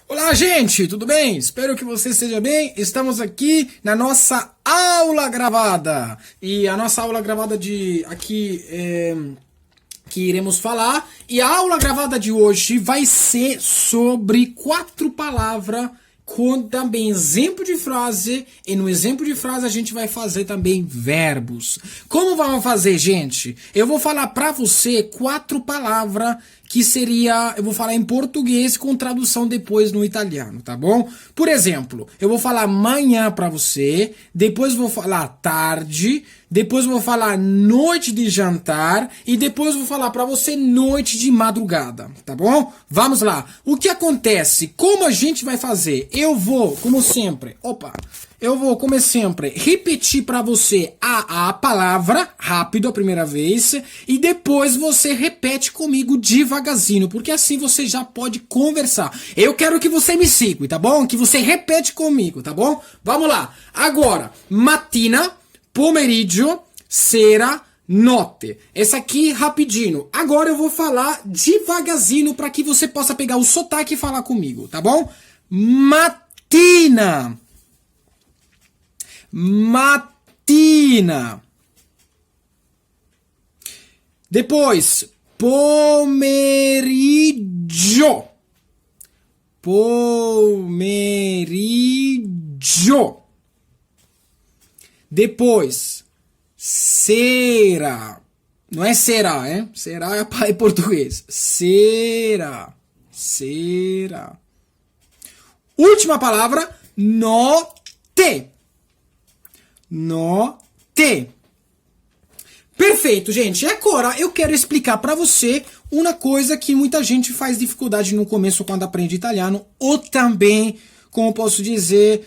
Olá, gente, tudo bem? Espero que você esteja bem. Estamos aqui na nossa aula gravada. E a nossa aula gravada de aqui que iremos falar. E a aula gravada de hoje vai ser sobre 4 palavras com também exemplo de frase. E no exemplo de frase a gente vai fazer também verbos. Como vamos fazer, gente? Eu vou falar para você 4 palavras que seria, eu vou falar em português com tradução depois no italiano, tá bom? Por exemplo, eu vou falar manhã para você, depois vou falar tarde, depois vou falar noite de jantar e depois vou falar para você noite de madrugada, tá bom? Vamos lá. O que acontece? Como a gente vai fazer? Eu vou, como sempre, como sempre, repetir para você a palavra rápido a primeira vez e depois você repete comigo devagarzinho, porque assim você já pode conversar. Eu quero que você me siga, tá bom? Que você repete comigo, tá bom? Vamos lá. Agora, mattina, pomeriggio, sera, notte. Essa aqui rapidinho. Agora eu vou falar devagarzinho para que você possa pegar o sotaque e falar comigo, tá bom? Mattina. Mattina. Depois, pomeriggio. Pomeriggio. Depois, sera. Não é será, hein? Será é português. Sera. Sera. Última palavra, notte. Notte. Perfeito, gente. E agora eu quero explicar para você uma coisa que muita gente faz dificuldade no começo quando aprende italiano, ou também, como posso dizer,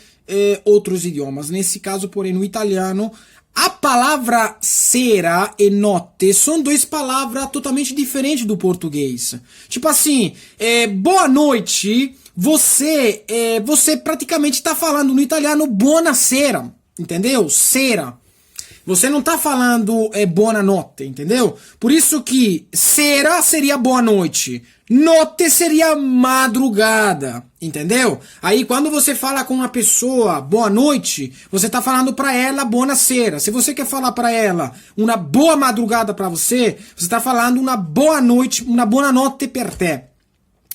outros idiomas. Nesse caso, porém, no italiano, a palavra sera e notte são 2 palavras totalmente diferentes do português. Tipo assim, boa noite, você praticamente está falando no italiano buonasera, entendeu? Sera. Você não tá falando buonanotte, entendeu? Por isso que sera seria boa noite, notte seria madrugada, entendeu? Aí quando você fala com uma pessoa boa noite, você tá falando para ela buonasera. Se você quer falar para ela uma boa madrugada para você, você tá falando uma boa noite, uma boa notte per te.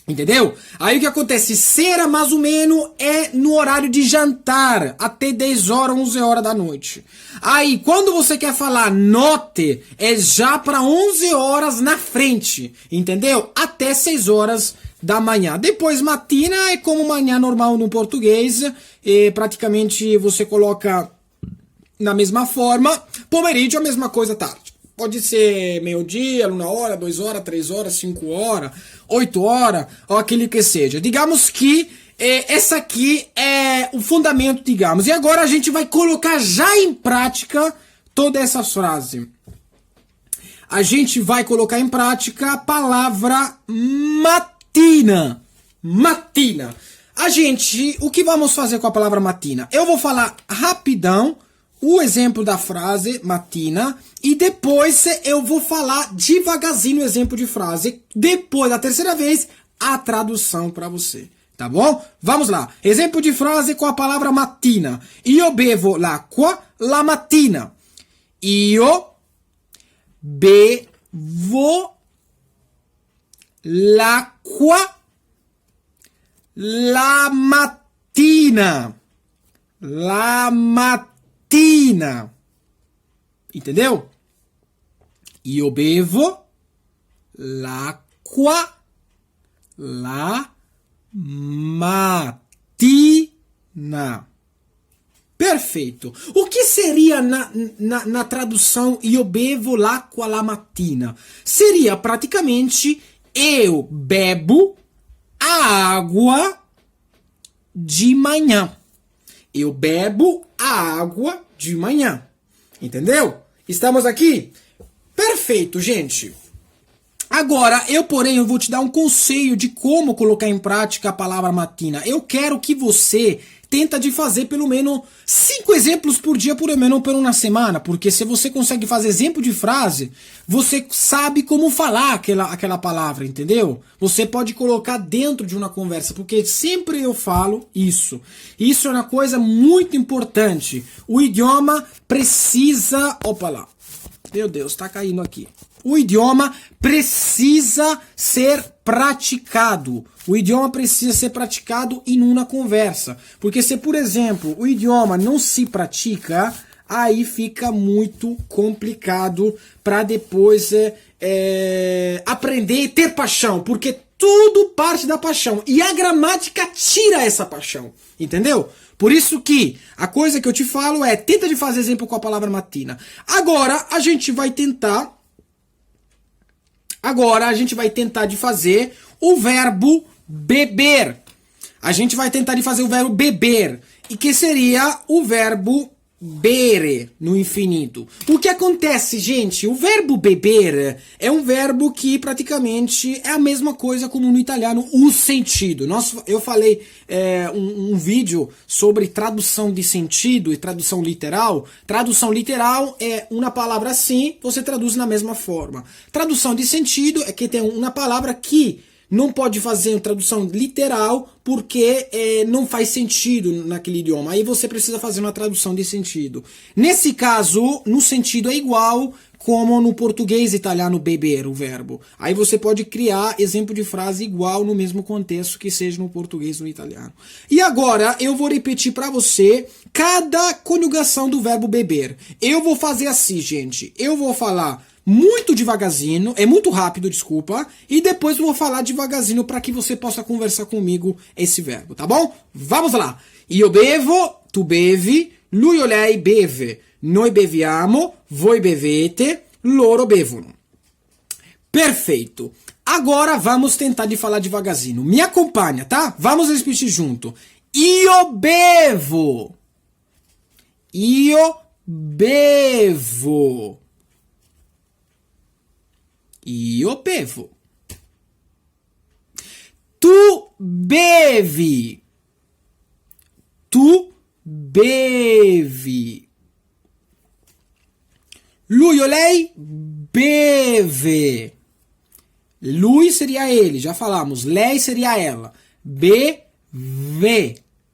Entendeu? Aí o que acontece? Sera mais ou menos é no horário de jantar, até 10 horas, 11 horas da noite. Aí quando você quer falar notte, é já para 11 horas na frente, entendeu? Até 6 horas da manhã. Depois matina é como manhã normal no português, e praticamente você coloca na mesma forma. Pomeriggio a mesma coisa tarde. Pode ser meio-dia, 1 hora, 2 horas, 3 horas, 5 horas, 8 horas, ou aquele que seja. Digamos que essa aqui é o fundamento, digamos. E agora a gente vai colocar já em prática toda essa frase. A gente vai colocar em prática a palavra mattina. Mattina. O que vamos fazer com a palavra mattina? Eu vou falar rapidão o exemplo da frase mattina e depois eu vou falar devagarzinho o exemplo de frase. Depois, da terceira vez, a tradução para você. Tá bom? Vamos lá. Exemplo de frase com a palavra mattina. Io bevo l'acqua la mattina. Io bevo l'acqua la mattina. La mattina. Entendeu? Io bevo l'acqua la mattina. Perfeito. O que seria na tradução io bevo l'acqua la mattina? Seria praticamente eu bebo a água de manhã. Eu bebo a água de manhã. Entendeu? Estamos aqui? Perfeito, gente. Agora, porém, eu vou te dar um conselho de como colocar em prática a palavra mattina. Eu quero que você tenta de fazer pelo menos 5 exemplos por dia, pelo menos por uma semana, porque se você consegue fazer exemplo de frase, você sabe como falar aquela palavra, entendeu? Você pode colocar dentro de uma conversa, porque sempre eu falo isso. Isso é uma coisa muito importante. O idioma precisa... Opa lá. Meu Deus, tá caindo aqui. O idioma precisa ser praticado. O idioma precisa ser praticado em uma conversa. Porque se, por exemplo, o idioma não se pratica, aí fica muito complicado para depois aprender e ter paixão. Porque tudo parte da paixão. E a gramática tira essa paixão. Entendeu? Por isso que a coisa que eu te falo é, tenta de fazer exemplo com a palavra mattina. Agora a gente vai tentar de fazer o verbo beber. A gente vai tentar de fazer o verbo beber. E que seria o verbo bere no infinito. O que acontece, gente? O verbo beber é um verbo que praticamente é a mesma coisa como no italiano, o sentido. Eu falei um vídeo sobre tradução de sentido e tradução literal. Tradução literal é uma palavra assim, você traduz na mesma forma. Tradução de sentido é que tem uma palavra que não pode fazer uma tradução literal porque não faz sentido naquele idioma. Aí você precisa fazer uma tradução de sentido. Nesse caso, no sentido é igual como no português e italiano beber, o verbo. Aí você pode criar exemplo de frase igual no mesmo contexto que seja no português ou no italiano. E agora eu vou repetir para você cada conjugação do verbo beber. Eu vou fazer assim, gente. Eu vou falar muito devagarzinho, é muito rápido, desculpa, e depois eu vou falar devagarzinho para que você possa conversar comigo esse verbo, tá bom? Vamos lá. Io bevo, tu bevi, lui o lei beve, noi beviamo, voi bevete, loro bevono. Perfeito. Agora vamos tentar de falar devagarzinho. Me acompanha, tá? Vamos repetir junto. Io bevo. Io bevo. Io bevo. Tu bevi. Tu bevi. Lui ou lei beve. Lui seria ele, já falamos. Lei seria ela. Beve.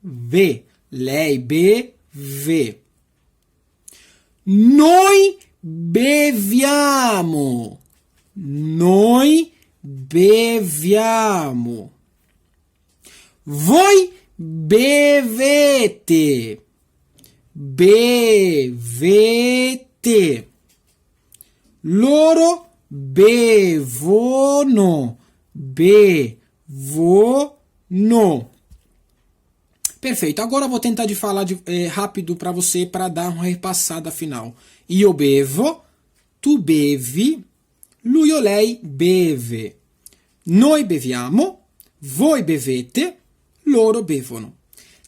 Ve. Lei beve. Noi beviamo. Noi beviamo. Voi bevete. Bevete. Loro bevono. Bevono. Perfeito. Agora eu vou tentar de falar rápido para você para dar uma repassada final. Io bevo. Tu bevi. Lui o lei beve. Noi beviamo. Voi bevete. Loro bevono.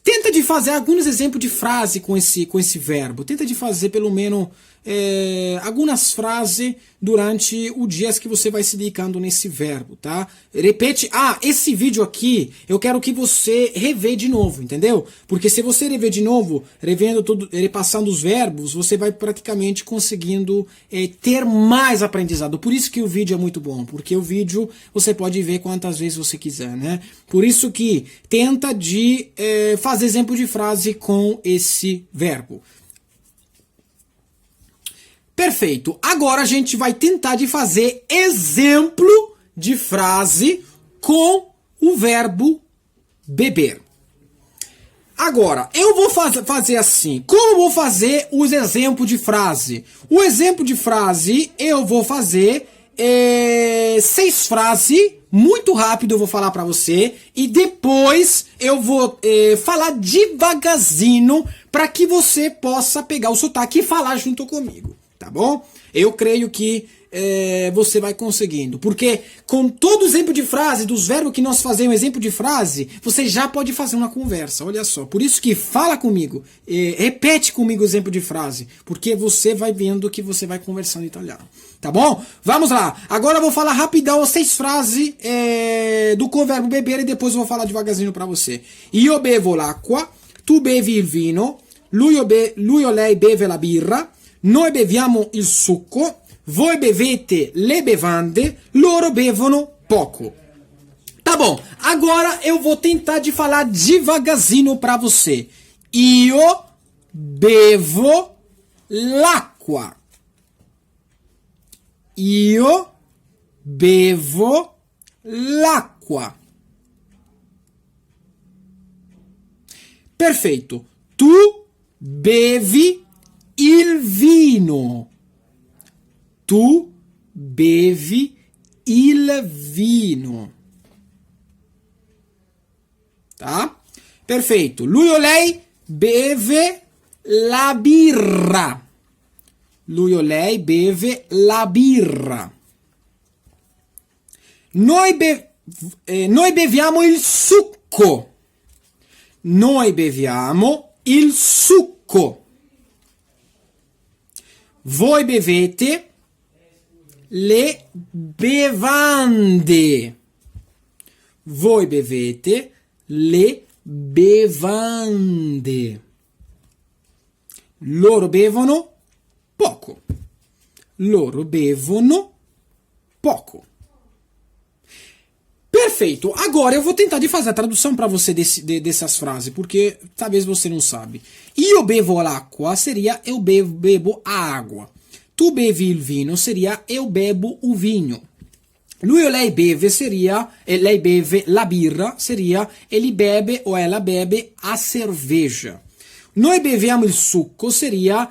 Tenta de fazer alguns exemplos de frase com esse verbo. Tenta de fazer pelo menos algumas frases durante o dia que você vai se dedicando nesse verbo, tá? Repete. Esse vídeo aqui eu quero que você revê de novo, entendeu? Porque se você rever de novo, revendo tudo, repassando os verbos, você vai praticamente conseguindo ter mais aprendizado. Por isso que o vídeo é muito bom, porque o vídeo você pode ver quantas vezes você quiser, né? Por isso que tenta de fazer exemplo de frase com esse verbo. Perfeito. Agora a gente vai tentar de fazer exemplo de frase com o verbo beber. Agora, eu vou fazer assim. Como eu vou fazer os exemplos de frase? O exemplo de frase, eu vou fazer 6 frases, muito rápido eu vou falar para você, e depois eu vou falar devagarzinho para que você possa pegar o sotaque e falar junto comigo. Tá bom? Eu creio que você vai conseguindo. Porque com todo exemplo de frase, dos verbos que nós fazemos, exemplo de frase, você já pode fazer uma conversa, olha só. Por isso que fala comigo, repete comigo o exemplo de frase, porque você vai vendo que você vai conversando em italiano. Tá bom? Vamos lá. Agora eu vou falar rapidão as 6 frases do converbo beber e depois eu vou falar devagarzinho pra você. Io bevo l'acqua, tu bevi il vino, lui o lei beve la birra, noi beviamo il succo, voi bevete le bevande, loro bevono poco. Tá bom, agora eu vou tentar de falar devagarzinho pra você. Io bevo l'acqua. Io bevo l'acqua. Perfeito. Tu bevi il vino. Tu bevi il vino. Tá? Perfeito. Lui o lei beve la birra. Lui o lei beve la birra. Noi beviamo il succo. Noi beviamo il succo. Voi bevete le bevande. Voi bevete le bevande. Loro bevono poco. Loro bevono poco. Perfeito. Agora eu vou tentar de fazer a tradução para você dessas frases, porque talvez você não sabe. Io bevo l'acqua seria eu bebo a água. Tu bevi il vino seria eu bebo o vinho. Lui o lei beve seria, lei beve la birra seria ele bebe ou ela bebe a cerveja. Noi beviamo il succo seria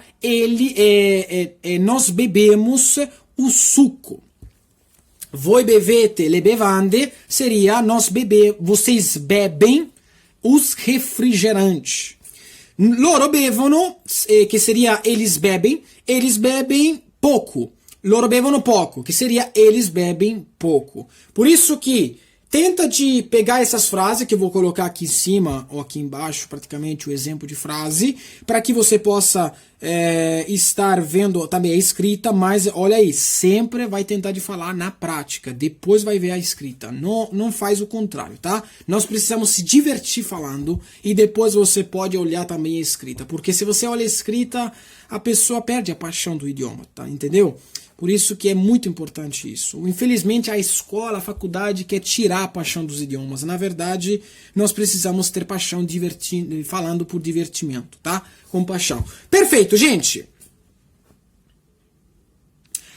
nós bebemos o suco. Voi bevete le bevande seria vocês bebem os refrigerantes. Loro bevono, que seria eles bebem pouco. Loro bevono poco, que seria eles bebem pouco. Por isso que tenta de pegar essas frases que eu vou colocar aqui em cima ou aqui embaixo, praticamente o exemplo de frase, para que você possa estar vendo também a escrita, mas olha aí, sempre vai tentar de falar na prática, depois vai ver a escrita, não faz o contrário, tá? Nós precisamos se divertir falando e depois você pode olhar também a escrita, porque se você olha a escrita, a pessoa perde a paixão do idioma, tá? Entendeu? Por isso que é muito importante isso. Infelizmente, a escola, a faculdade quer tirar a paixão dos idiomas. Na verdade, nós precisamos ter paixão falando por divertimento, tá? Com paixão. Perfeito, gente!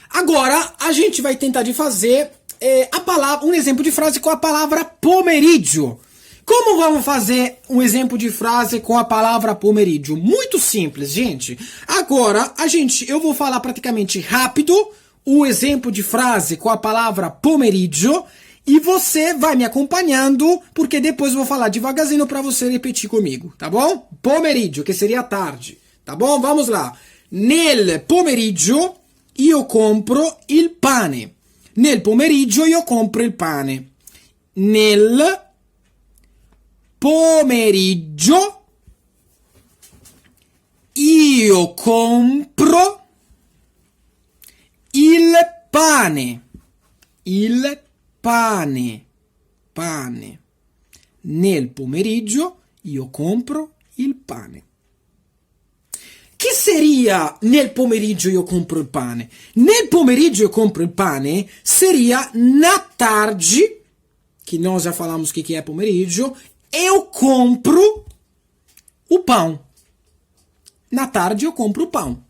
Agora, a gente vai tentar de fazer um exemplo de frase com a palavra pomeriggio. Como vamos fazer um exemplo de frase com a palavra pomeriggio? Muito simples, gente. Agora, eu vou falar praticamente rápido o exemplo de frase com a palavra pomeriggio e você vai me acompanhando, porque depois eu vou falar devagarzinho para você repetir comigo, tá bom? Pomeriggio, que seria tarde, tá bom? Vamos lá. Nel pomeriggio io compro il pane. Nel pomeriggio io compro il pane. Nel pomeriggio io compro il pane. Il pane. Pane. Nel pomeriggio io compro il pane. Che seria nel pomeriggio io compro il pane? Nel pomeriggio io compro il pane seria na tarde, que nós já falamos o que é pomeriggio, eu compro o pão. Na tarde eu compro o pão.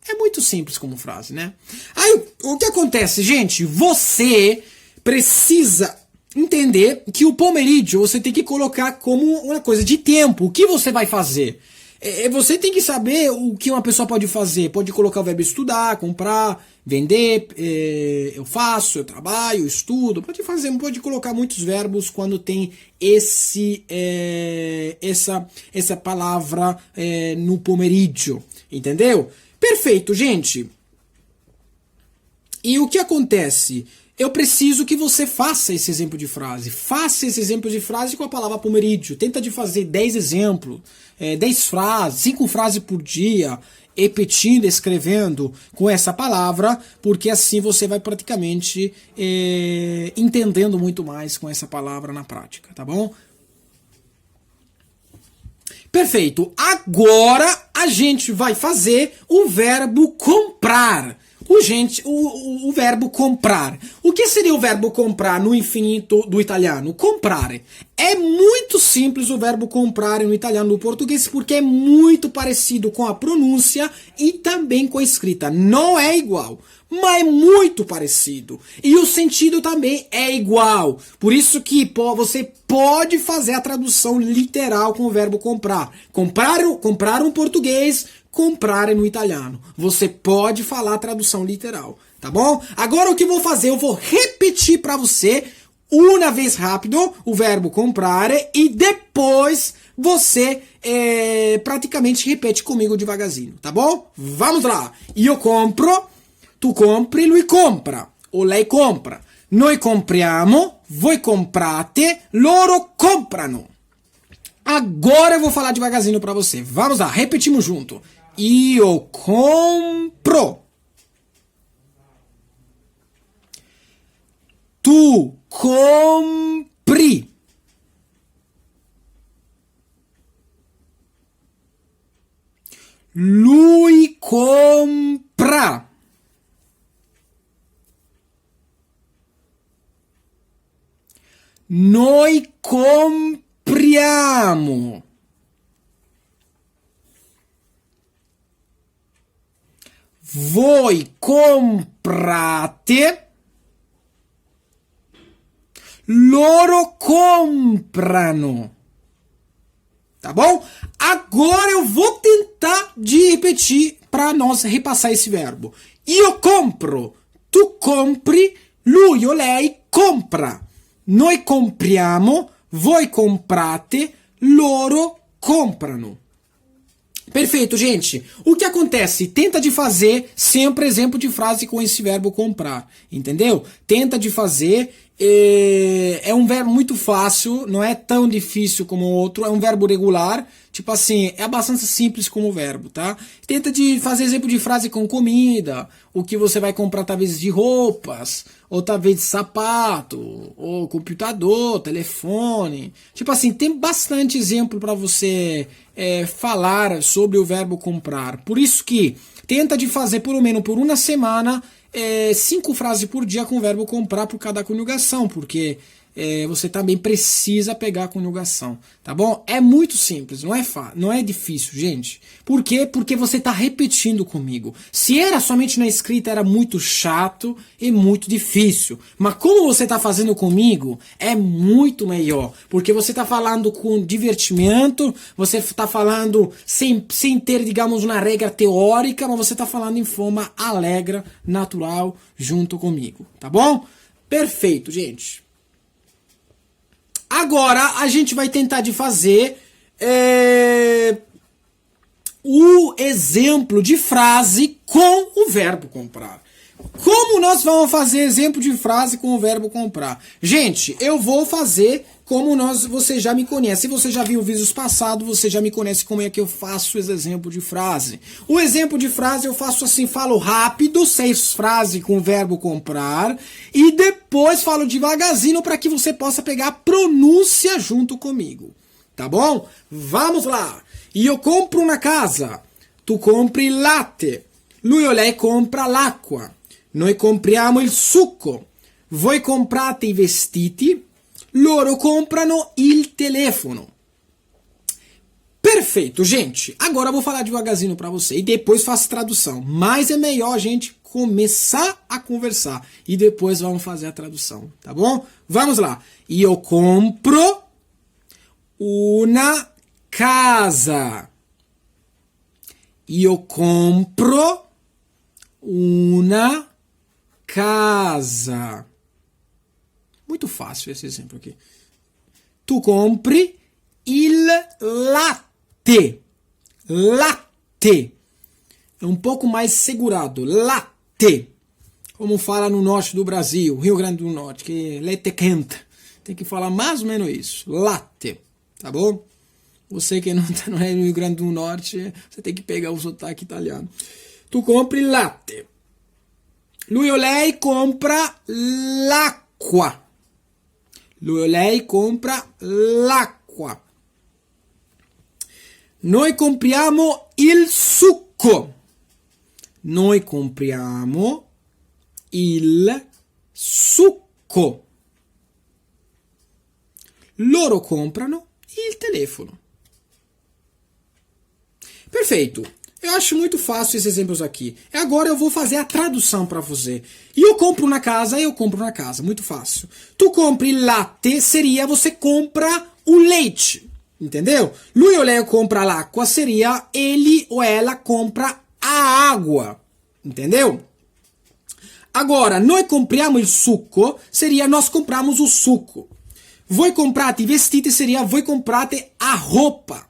É muito simples como frase, né? Aí, o que acontece, gente? Você precisa entender que o pomeriggio você tem que colocar como uma coisa de tempo. O que você vai fazer? Você tem que saber o que uma pessoa pode fazer. Pode colocar o verbo estudar, comprar, vender, eu faço, eu trabalho, eu estudo. Pode colocar muitos verbos quando tem essa palavra no pomeriggio. Entendeu? Perfeito, gente. E o que acontece? Eu preciso que você faça esse exemplo de frase. Faça esse exemplo de frase com a palavra pomerídio. Tenta de fazer 10 exemplos, 10 frases, 5 frases por dia, repetindo, escrevendo com essa palavra, porque assim você vai praticamente entendendo muito mais com essa palavra na prática, tá bom? Perfeito. Agora a gente vai fazer o verbo comprar. O verbo comprar. O que seria o verbo comprar no infinito do italiano? Comprare. É muito simples o verbo comprare no italiano do português, porque é muito parecido com a pronúncia e também com a escrita. Não é igual, mas é muito parecido. E o sentido também é igual. Por isso que você pode fazer a tradução literal com o verbo comprar. Comprar um português, comprar no italiano. Você pode falar a tradução literal, tá bom? Agora o que eu vou fazer? Eu vou repetir para você uma vez rápido o verbo comprare e depois você praticamente repete comigo devagarzinho, tá bom? Vamos lá. Io compro, tu compri, lui compra o lei compra. Noi compriamo, voi comprate, loro comprano. Agora eu vou falar devagarzinho para você. Vamos lá, repetimos junto. Io compro. Tu compri. Lui compra. Noi compriamo. Voi comprate. Loro comprano. Tá bom? Agora eu vou tentar de repetir para nós repassar esse verbo. Io compro, tu compri, lui o lei compra. Noi compriamo, voi comprate, loro comprano. Perfeito, gente. O que acontece? Tenta de fazer sempre exemplo de frase com esse verbo comprar, entendeu? Tenta de fazer, é um verbo muito fácil, não é tão difícil como o outro, é um verbo regular, tipo assim, é bastante simples como verbo, tá? Tenta de fazer exemplo de frase com comida, o que você vai comprar talvez de roupas, ou talvez de sapato, ou computador, telefone. Tipo assim, tem bastante exemplo para você falar sobre o verbo comprar. Por isso que tenta de fazer pelo menos por uma semana 5 frases por dia com o verbo comprar por cada conjugação, porque você também precisa pegar a conjugação, tá bom? É muito simples, não é difícil, gente. Por quê? Porque você está repetindo comigo. Se era somente na escrita, era muito chato e muito difícil. Mas como você está fazendo comigo, é muito melhor. Porque você está falando com divertimento, você está falando sem ter, digamos, uma regra teórica, mas você está falando em forma alegre, natural, junto comigo, tá bom? Perfeito, gente. Agora a gente vai tentar de fazer o exemplo de frase com o verbo comprar. Como nós vamos fazer exemplo de frase com o verbo comprar? Gente, eu vou fazer como você já me conhece. Se você já viu vídeos passados, você já me conhece como é que eu faço esse exemplo de frase. O exemplo de frase eu faço assim, falo rápido, 6 frases com o verbo comprar, e depois falo devagarzinho para que você possa pegar a pronúncia junto comigo. Tá bom? Vamos lá. Io compro una casa, tu compri il latte, lui o lei compra l'acqua, noi compriamo il succo, voi comprate i vestiti, loro comprano il telefono. Perfeito, gente. Agora eu vou falar devagarzinho para você e depois faço tradução. Mas é melhor a gente começar a conversar e depois vamos fazer a tradução, tá bom? Vamos lá. Io compro una casa. Io compro una casa. Muito fácil esse exemplo aqui. Tu compri il latte. Latte. É um pouco mais segurado. Latte. Como fala no norte do Brasil, Rio Grande do Norte, que leite quente. Tem que falar mais ou menos isso. Latte, tá bom? Você que não é no Rio Grande do Norte, você tem que pegar o sotaque italiano. Tu compri latte. Lui o lei compra l'acqua. Lui o lei compra l'acqua. Noi compriamo il succo. Noi compriamo il succo. Loro comprano il telefono. Perfeito. Eu acho muito fácil esses exemplos aqui. Agora eu vou fazer a tradução para você. Eu compro na casa, Muito fácil. Tu compri il latte seria você compra o leite. Entendeu? Lui o lei compra l'acqua seria ele ou ela compra a água. Entendeu? Agora, noi compriamo il succo seria nós compramos o suco. Voi comprate i vestiti seria voi comprate a roupa.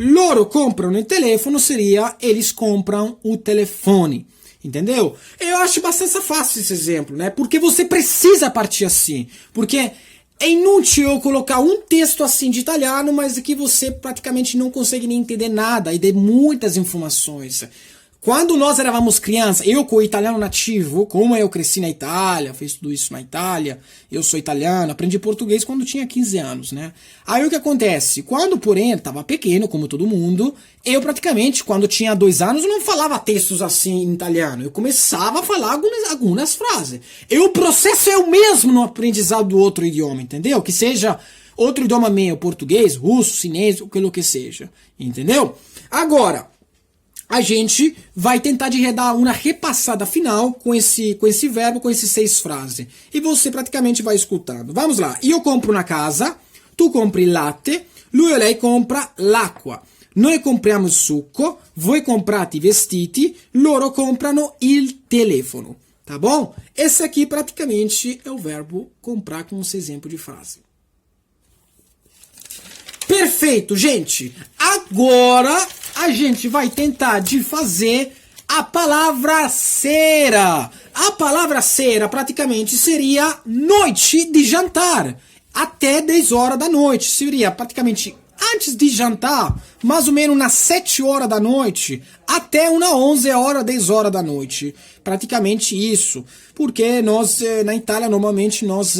Loro comprano il telefono seria eles compram o telefone. Entendeu? Eu acho bastante fácil esse exemplo, né? Porque você precisa partir assim. Porque é inútil eu colocar um texto assim de italiano, mas que você praticamente não consegue nem entender nada e dê muitas informações. Quando nós éramos crianças, eu com o italiano nativo, como eu cresci na Itália, fiz tudo isso na Itália, eu sou italiano, aprendi português quando tinha 15 anos, né? Aí o que acontece? Quando, porém, estava pequeno, como todo mundo, eu praticamente, quando tinha 2 anos, não falava textos assim em italiano. Eu começava a falar algumas frases. E o processo é o mesmo no aprendizado do outro idioma, entendeu? Que seja outro idioma meu, português, russo, chinês, aquilo que seja, entendeu? Agora, a gente vai tentar de dar uma repassada final com esse verbo, com esses 6 frases. E você praticamente vai escutando. Vamos lá. Eu compro na casa, tu compri il latte, lui o lei compra l'acqua. Noi compriamo il succo, voi comprate i vestiti, loro comprano il telefono. Tá bom? Esse aqui praticamente é o verbo comprar com esse exemplo de frase. Perfeito, gente. Agora a gente vai tentar de fazer a palavra sera. A palavra sera praticamente seria noite de jantar. Até 10 horas da noite. Seria praticamente antes de jantar, mais ou menos nas 7 horas da noite, até umas 11 horas, 10 horas da noite. Praticamente isso. Porque nós, na Itália, normalmente nós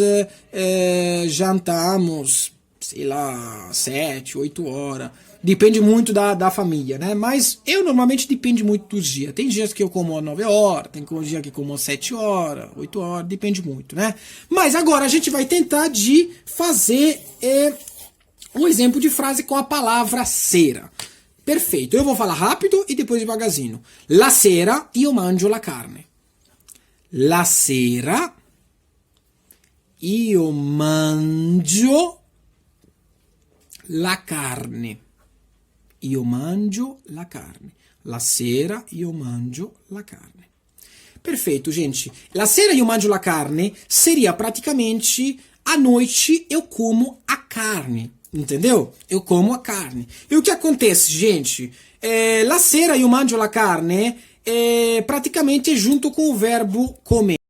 jantamos, sei lá, 7, 8 horas. Depende muito da família, né? Mas eu normalmente depende muito dos dias. Tem dias que eu como 9 horas, tem dias que eu como 7 horas, 8 horas, depende muito, né? Mas agora a gente vai tentar de fazer um exemplo de frase com a palavra sera. Perfeito, eu vou falar rápido e depois devagarzinho. La sera io mangio la carne. La sera io mangio la carne. Io mangio la carne. La sera io mangio la carne. Perfeito, gente. La sera io mangio la carne seria praticamente à noite eu como a carne. Entendeu? Eu como a carne. E o que acontece, gente? La sera io mangio la carne praticamente junto com o verbo comer.